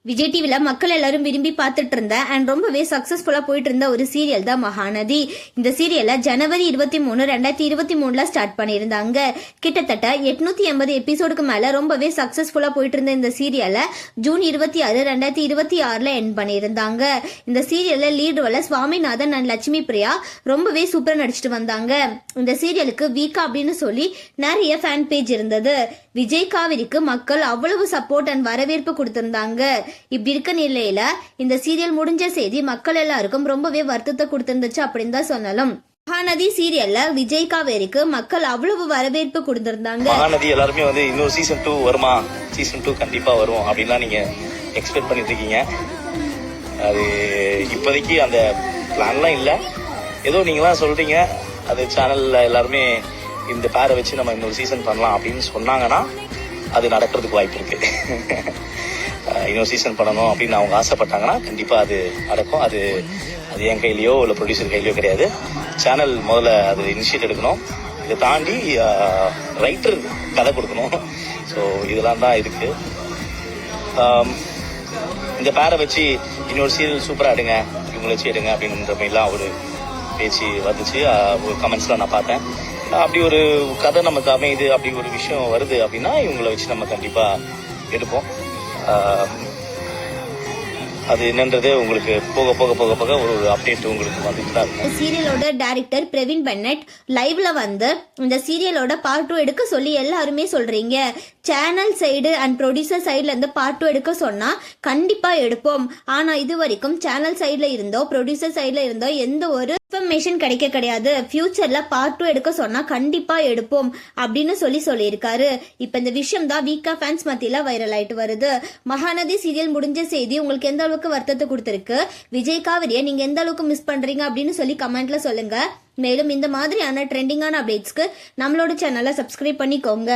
விஜய் டிவில மக்கள் எல்லாரும் விரும்பி பார்த்துட்டு இருந்த அண்ட் ரொம்பவே சக்சஸ்ஃபுல்லா போயிட்டு இருந்த ஒரு சீரியல் தான் மகாநதி. இந்த சீரியலை ஜனவரி 23, 2023 ஸ்டார்ட் பண்ணியிருந்தாங்க. கிட்டத்தட்ட 880 எபிசோடுக்கு மேல ரொம்பவே சக்சஸ்ஃபுல்லா போயிட்டு இருந்த இந்த சீரியலை ஜூன் 26, 2026 எண்ட் பண்ணியிருந்தாங்க. இந்த சீரியல்ல லீட் ரோல சுவாமிநாதன் அண்ட் லட்சுமி பிரியா ரொம்பவே சூப்பரா நடிச்சிட்டு வந்தாங்க. இந்த சீரியலுக்கு வீக்கா அப்படின்னு சொல்லி நிறைய ஃபேன் பேஜ் இருந்தது. விஜய் காவிரிக்கு மக்கள் அவ்வளவு சப்போர்ட் அண்ட் வரவேற்பு கொடுத்திருந்தாங்க. இப்படி இருக்க நிலையில இந்த சீரியல் முடிஞ்ச செய்தி மக்கள் எல்லாருக்கும் ரொம்பவே வருத்தத்தை கொடுத்திருந்துச்சு அப்படின்னு தான் சொல்லலாம். மகாநதி சீரியல்ல விஜய் காவேரிக்கு மக்கள் அவ்வளவு வரவேற்பு கொடுத்திருந்தாங்க. மகாநதி எல்லாருமே வந்து இன்னொரு சீசன் 2 வருமா, சீசன் 2 கண்டிப்பா வரும் அப்படின்லாம் நீங்க எக்ஸ்பெக்ட் பண்ணிட்டு இருக்கீங்க. அது இப்போதைக்கு அந்த பிளான்லாம் இல்லை. ஏதோ நீங்களாம் சொல்றீங்க, அது சேனல்ல எல்லாருமே இந்த பேரை வச்சு நம்ம இன்னொரு சீசன் பண்ணலாம் அப்படின்னு சொன்னாங்கன்னா அது நடக்கிறதுக்கு வாய்ப்பு இருக்கு. இன்னொரு சீசன் பண்ணணும் அப்படின்னு அவங்க ஆசைப்பட்டாங்கன்னா கண்டிப்பா அது நடக்கும். அது என் கையிலயோ இல்லை ப்ரொடியூசர் கையிலயோ கிடையாது. சேனல் முதல்ல அது இனிஷியேட் எடுக்கணும். இதை தாண்டி ரைட்டர் கதை கொடுக்கணும். ஸோ இதெல்லாம் தான் இருக்கு. இந்த பேரை வச்சு இன்னொரு சீரியல் சூப்பராக எடுங்க, இவங்களை வச்சு எடுங்க அப்படின்ற மாதிரிலாம் ஒரு பேச்சு வந்துச்சு. ஒரு கமெண்ட்ஸ்லாம் நான் பார்த்தேன். அப்படி ஒரு கதை நமக்கு அமையுது, அப்படி ஒரு விஷயம் வருது அப்படின்னா இவங்களை வச்சு நம்ம கண்டிப்பா எடுப்போம். அது என்னன்றது உங்களுக்கு போக போக போக போக ஒரு அப்டேட் உங்களுக்கு வந்துட்டு தான் இருக்கும். சீரியலோட டைரக்டர் பிரவீன் பென்னட் லைவ்ல வந்து இந்த சீரியலோட பார்ட் 2 எடுக்க சொல்லி எல்லாருமே சொல்றீங்க. சேனல் சைடு அண்ட் ப்ரொடியூசர் சைட்ல இருந்து பார்ட் 2 எடுக்க சொன்னா கண்டிப்பா எடுப்போம். ஆனா இது வரைக்கும் சேனல் சைட்ல இருந்தோ ப்ரொடியூசர் சைட்ல இருந்தோ எந்த ஒரு இன்ஃபர்மேஷன் கிடையாது. ஃபியூச்சர்ல பார்ட் 2 எடுக்க சொன்னா கண்டிப்பா எடுப்போம் அப்படின்னு சொல்லியிருக்காரு. இப்ப இந்த விஷயம் தான் வீக்கா ஃபேன்ஸ் மத்தியில வைரல் ஆயிட்டு வருது. மகாநதி சீரியல் முடிஞ்ச செய்தி உங்களுக்கு எந்த அளவுக்கு வருத்தத்தை கொடுத்திருக்கு, விஜய் காவிரியை நீங்க எந்த அளவுக்கு மிஸ் பண்றீங்க அப்படின்னு சொல்லி கமெண்ட்ல சொல்லுங்க. மேலும் இந்த மாதிரியான ட்ரெண்டிங்கான அப்டேட்ஸ்க்கு நம்மளோட சேனலை சப்ஸ்கிரைப் பண்ணிக்கோங்க.